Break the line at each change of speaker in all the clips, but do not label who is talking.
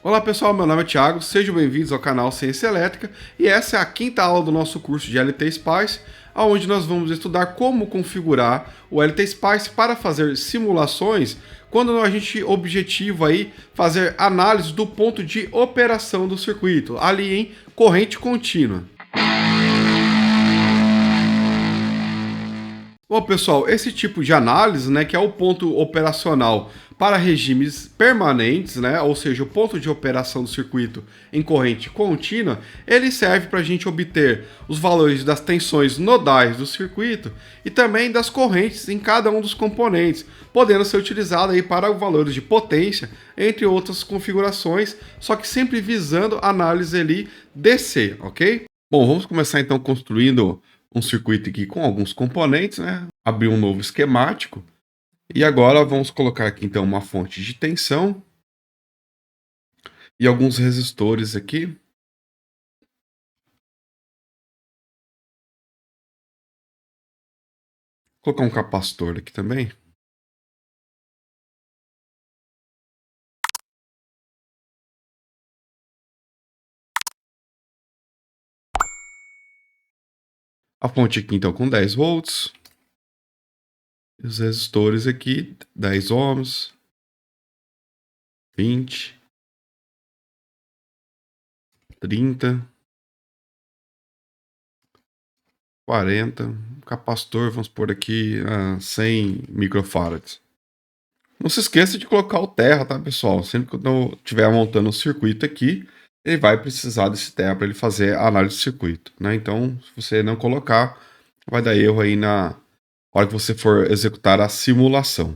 Olá pessoal, meu nome é Thiago, sejam bem-vindos ao canal Ciência Elétrica e essa é a quinta aula do nosso curso de LT Spice, onde nós vamos estudar como configurar o LT Spice para fazer simulações quando a gente objetiva aí fazer análise do ponto de operação do circuito, ali em corrente contínua. Bom, pessoal, esse tipo de análise, né, que é o ponto operacional para regimes permanentes, né, ou seja, o ponto de operação do circuito em corrente contínua, ele serve para a gente obter os valores das tensões nodais do circuito e também das correntes em cada um dos componentes, podendo ser utilizado aí para valores de potência, entre outras configurações, só que sempre visando a análise ali DC, ok? Bom, vamos começar então construindo um circuito aqui com alguns componentes, né? Abrir um novo esquemático. E agora vamos colocar aqui então uma fonte de tensão e alguns resistores aqui. Vou colocar um capacitor aqui também. A fonte aqui então com 10 volts. E os resistores aqui 10 ohms, 20, 30, 40. O capacitor vamos pôr aqui a 100 microfarads. Não se esqueça de colocar o terra, tá, pessoal? Sempre que eu estiver montando um circuito aqui, ele vai precisar desse terra para ele fazer a análise de circuito, né? Então, se você não colocar, vai dar erro aí na hora que você for executar a simulação.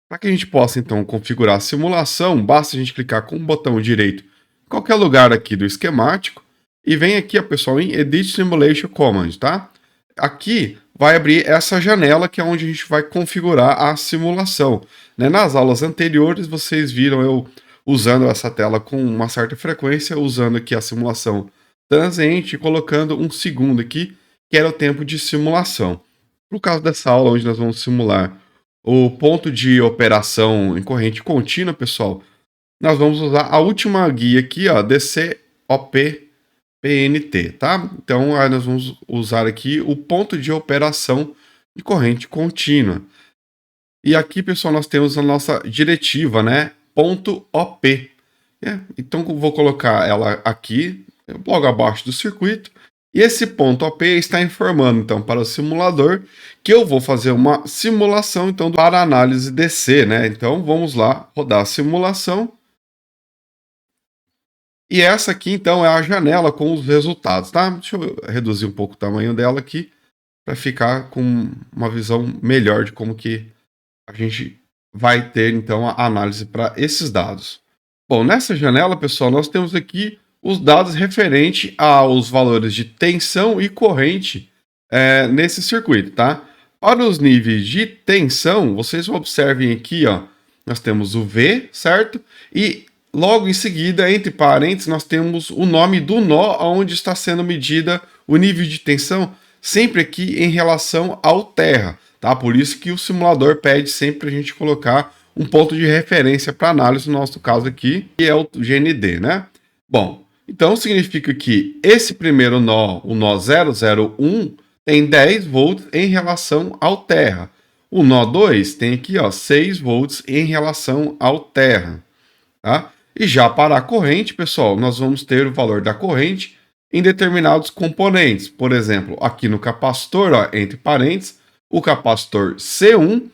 Para que a gente possa, então, configurar a simulação, basta a gente clicar com o botão direito em qualquer lugar aqui do esquemático e vem aqui, ó, pessoal, em Edit Simulation Command, tá? Aqui vai abrir essa janela que é onde a gente vai configurar a simulação. Né? Nas aulas anteriores vocês viram eu usando essa tela com uma certa frequência, usando aqui a simulação transiente e colocando um segundo aqui, que era o tempo de simulação. No caso dessa aula, onde nós vamos simular o ponto de operação em corrente contínua, pessoal, nós vamos usar a última guia aqui, ó, DCOP PNT, tá? Então, aí nós vamos usar aqui o ponto de operação de corrente contínua. E aqui, pessoal, nós temos a nossa diretiva, né? Ponto .op. Então, eu vou colocar ela aqui, logo abaixo do circuito. E esse ponto .op está informando, então, para o simulador que eu vou fazer uma simulação, então, para análise DC, né? Então, vamos lá, rodar a simulação. E essa aqui, então, é a janela com os resultados, tá? Deixa eu reduzir um pouco o tamanho dela aqui, para ficar com uma visão melhor de como que a gente vai ter, então, a análise para esses dados. Bom, nessa janela, pessoal, nós temos aqui os dados referentes aos valores de tensão e corrente nesse circuito, tá? Para os níveis de tensão, vocês observem aqui, ó, nós temos o V, certo? E logo em seguida, entre parênteses, nós temos o nome do nó onde está sendo medida o nível de tensão, sempre aqui em relação ao terra, tá? Por isso que o simulador pede sempre a gente colocar um ponto de referência para análise, no nosso caso aqui, que é o GND, né? Bom, então significa que esse primeiro nó, o nó 001, tem 10 volts em relação ao terra. O nó 2 tem aqui, ó, 6 volts em relação ao terra, tá? E já para a corrente, pessoal, nós vamos ter o valor da corrente em determinados componentes. Por exemplo, aqui no capacitor, ó, entre parênteses, o capacitor C1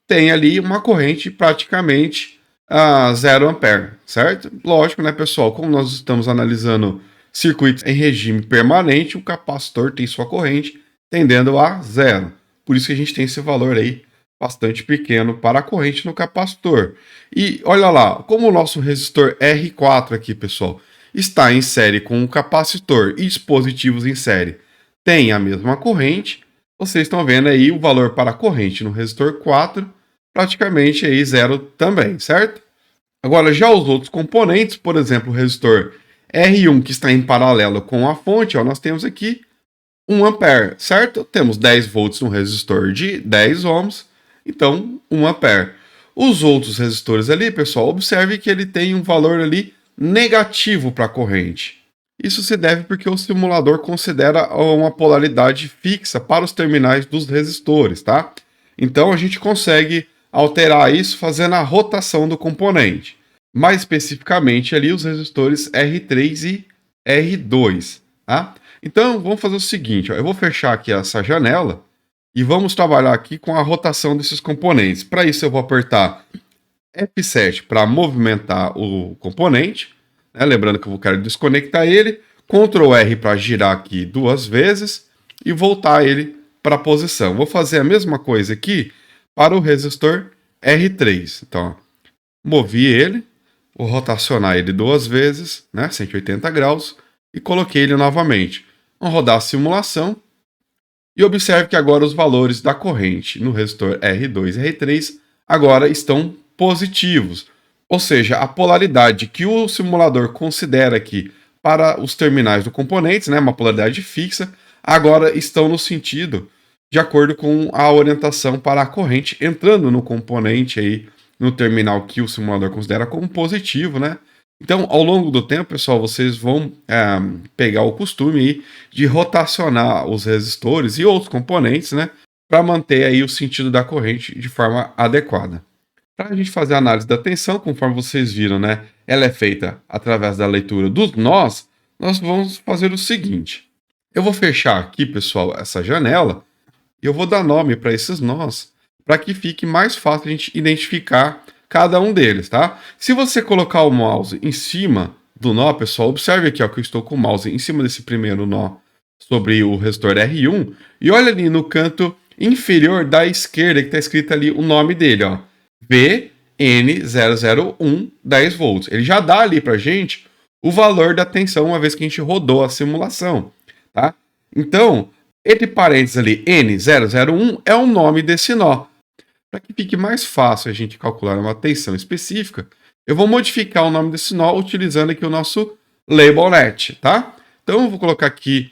tem ali uma corrente praticamente a 0 ampere, certo? Lógico, né, pessoal? Como nós estamos analisando circuitos em regime permanente, o capacitor tem sua corrente tendendo a 0. Por isso que a gente tem esse valor aí bastante pequeno para a corrente no capacitor. E olha lá, como o nosso resistor R4 aqui, pessoal, está em série com o capacitor e dispositivos em série tem a mesma corrente, vocês estão vendo aí o valor para a corrente no resistor 4, praticamente aí 0 também, certo? Agora, já os outros componentes, por exemplo, o resistor R1 que está em paralelo com a fonte, ó, nós temos aqui 1 ampere, certo? Temos 10 volts no resistor de 10 ohms, então 1 ampere. Os outros resistores ali, pessoal, observe que ele tem um valor ali negativo para a corrente. Isso se deve porque o simulador considera uma polaridade fixa para os terminais dos resistores, tá? Então a gente consegue alterar isso fazendo a rotação do componente. Mais especificamente ali os resistores R3 e R2, tá? Então vamos fazer o seguinte, ó, eu vou fechar aqui essa janela e vamos trabalhar aqui com a rotação desses componentes. Para isso eu vou apertar F7 para movimentar o componente, né? Lembrando que eu quero desconectar ele, Ctrl R para girar aqui 2 vezes e voltar ele para a posição. Vou fazer a mesma coisa aqui para o resistor R3. Então, ó, movi ele, vou rotacionar ele 2 vezes, né? 180 graus, e coloquei ele novamente. Vamos rodar a simulação e observe que agora os valores da corrente no resistor R2 e R3 agora estão positivos. Ou seja, a polaridade que o simulador considera aqui para os terminais do componente, né, uma polaridade fixa, agora estão no sentido de acordo com a orientação para a corrente entrando no componente aí, no terminal que o simulador considera como positivo, né? Então, ao longo do tempo, pessoal, vocês vão pegar o costume aí de rotacionar os resistores e outros componentes, né, para manter aí o sentido da corrente de forma adequada. Para a gente fazer a análise da tensão, conforme vocês viram, né, ela é feita através da leitura dos nós, nós vamos fazer o seguinte. Eu vou fechar aqui, pessoal, essa janela e eu vou dar nome para esses nós, para que fique mais fácil a gente identificar cada um deles, tá? Se você colocar o mouse em cima do nó, pessoal, observe aqui ó, que eu estou com o mouse em cima desse primeiro nó sobre o resistor R1 e olha ali no canto inferior da esquerda que está escrito ali o nome dele, ó, VN001 10 volts. Ele já dá ali para gente o valor da tensão uma vez que a gente rodou a simulação, tá? Então, entre parênteses ali, N001 é o nome desse nó. Para que fique mais fácil a gente calcular uma tensão específica, eu vou modificar o nome desse nó utilizando aqui o nosso labelnet, tá? Então eu vou colocar aqui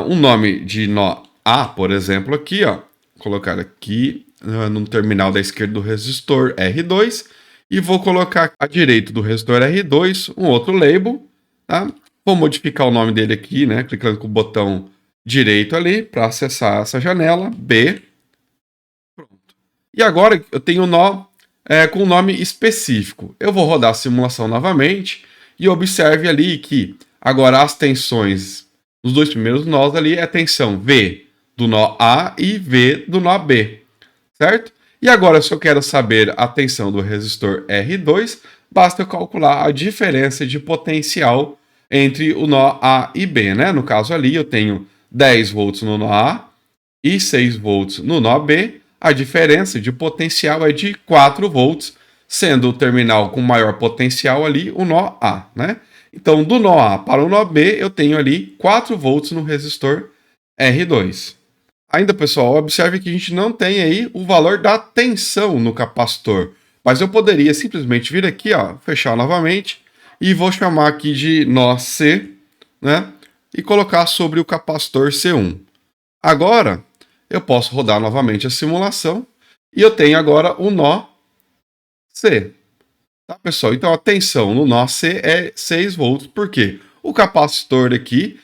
um nome de nó A, por exemplo, aqui, ó. Colocar aqui no terminal da esquerda do resistor R2 e vou colocar à direita do resistor R2 um outro label, tá? Vou modificar o nome dele aqui, né? Clicando com o botão direito ali para acessar essa janela, B. E agora eu tenho um nó com um nome específico. Eu vou rodar a simulação novamente e observe ali que agora as tensões nos dois primeiros nós ali é tensão V do nó A e V do nó B, certo? E agora se eu quero saber a tensão do resistor R2, basta eu calcular a diferença de potencial entre o nó A e B, né? No caso ali eu tenho 10 volts no nó A e 6 volts no nó B. A diferença de potencial é de 4 volts, sendo o terminal com maior potencial ali o nó A, né? Então, do nó A para o nó B, eu tenho ali 4 volts no resistor R2. Ainda, pessoal, observe que a gente não tem aí o valor da tensão no capacitor, mas eu poderia simplesmente vir aqui, ó, fechar novamente, e vou chamar aqui de nó C, né? E colocar sobre o capacitor C1. Agora, eu posso rodar novamente a simulação e eu tenho agora o nó C. Tá, pessoal? Então a tensão no nó C é 6 volts. Por quê? O capacitor aqui,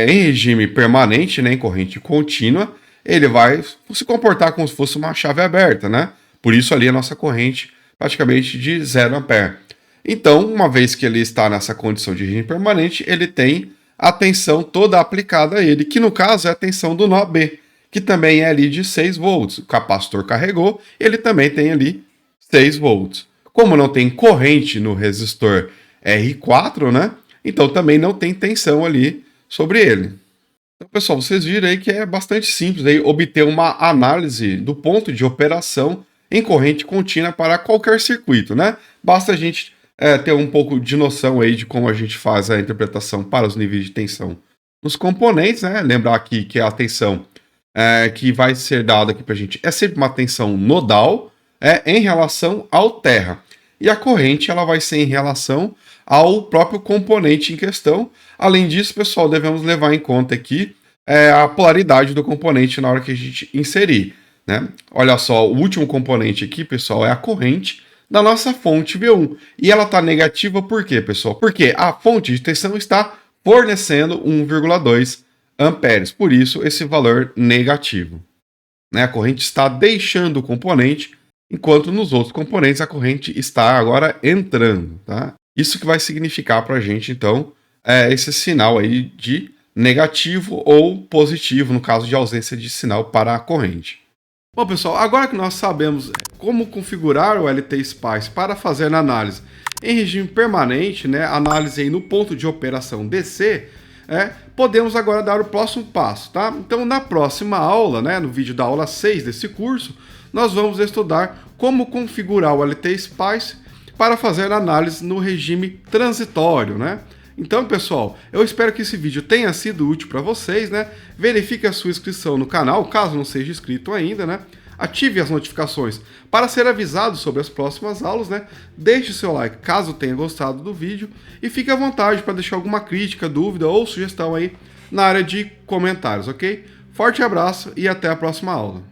em regime permanente, né, em corrente contínua, ele vai se comportar como se fosse uma chave aberta, né? Por isso ali a nossa corrente praticamente de 0 ampere. Então, uma vez que ele está nessa condição de regime permanente, ele tem a tensão toda aplicada a ele, que no caso é a tensão do nó B, que também é ali de 6 volts. O capacitor carregou, ele também tem ali 6 volts. Como não tem corrente no resistor R4, né? Então também não tem tensão ali sobre ele. Então, pessoal, vocês viram aí que é bastante simples aí obter uma análise do ponto de operação em corrente contínua para qualquer circuito, né? Basta a gente ter um pouco de noção aí de como a gente faz a interpretação para os níveis de tensão nos componentes, né? Lembrar aqui que a tensão que vai ser dada aqui para a gente é sempre uma tensão nodal em relação ao terra. E a corrente ela vai ser em relação ao próprio componente em questão. Além disso, pessoal, devemos levar em conta aqui a polaridade do componente na hora que a gente inserir, né? Olha só, o último componente aqui, pessoal, é a corrente, da nossa fonte V1. E ela está negativa por quê, pessoal? Porque a fonte de tensão está fornecendo 1,2 amperes, por isso esse valor negativo. Né? A corrente está deixando o componente, enquanto nos outros componentes a corrente está agora entrando. Tá? Isso que vai significar para a gente, então, esse sinal aí de negativo ou positivo, no caso de ausência de sinal para a corrente. Bom, pessoal, agora que nós sabemos como configurar o LT-Spice para fazer a análise em regime permanente, né, análise aí no ponto de operação DC, podemos agora dar o próximo passo, tá? Então, na próxima aula, né, no vídeo da aula 6 desse curso, nós vamos estudar como configurar o LT-Spice para fazer a análise no regime transitório, né? Então, pessoal, eu espero que esse vídeo tenha sido útil para vocês, né? Verifique a sua inscrição no canal, caso não seja inscrito ainda, né? Ative as notificações para ser avisado sobre as próximas aulas, né? Deixe seu like caso tenha gostado do vídeo e fique à vontade para deixar alguma crítica, dúvida ou sugestão aí na área de comentários, ok? Forte abraço e até a próxima aula.